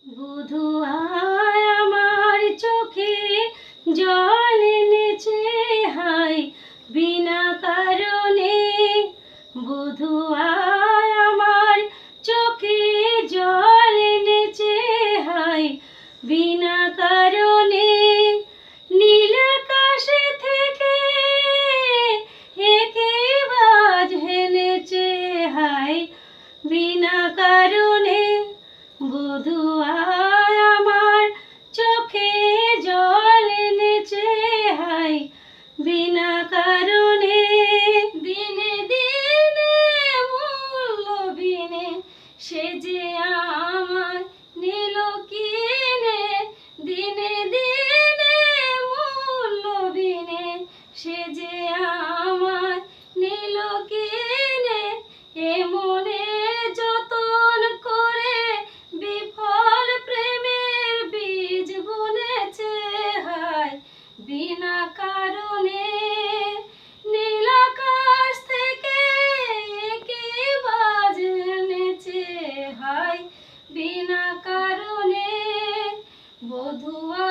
বধুয়ায় আমার চোখে জল এনেছে হায় বিনা কারণে। বধুয়ায় আমার চোখে জল এনেছে হায় বিনা কারণে। নীল আকাশে থেকে একে বাজ হেনেছে হায় বিনা কারণে। বধুয়ায় আমার চোখে জল এনেছে হায় বিনা কারণে। দিনে দিনে মূল্য বিনে সে যে আমার নিল কিনে। দিনে দিনে মূল্য বিনে সে যে আমার নিল কিনে। এ মনে যতন করে বিফল প্রেমের বীজ বুনেছে হায় বিনা কারণে। নীল আকাশ থেকে কি বাজ এনেছে হায় বিনা কারণে। বধুয়া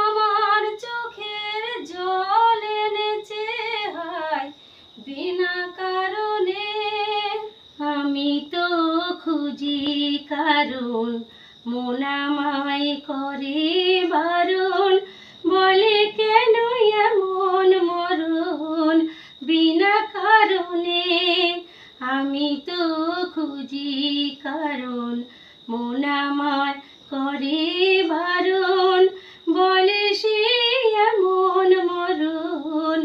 আমার চোখের জল এনেছে হায় বিনা কারণে। আমি তো খুঁজি কারণ মন আমায় করে বারণ। বলে কেন এমন মরণ বিনা কারণে। আমি তো খুঁজি কারণ মন আমায় করে বারণ। বলে সে এমন মরণ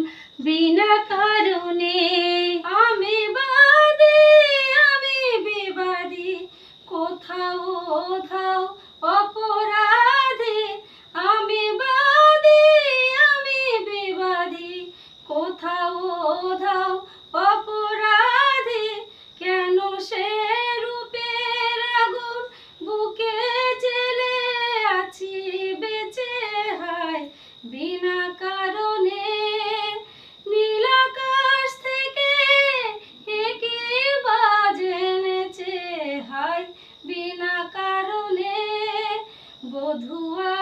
বিনা কারণে। আমি বাদী আমি বিবাদী কোথাও ধাও অপরাধী। আমি বাদী আমি বিবাদী কোথাও ধাও অপরাধী। কেন সে রূপের আগুন বুকে জ্বেলে আছি বেঁচে হায় বিনা কারণে। নীল আকাশ থেকে কি বাজ এনেছে হায় বিনা কারণে। বধুয়া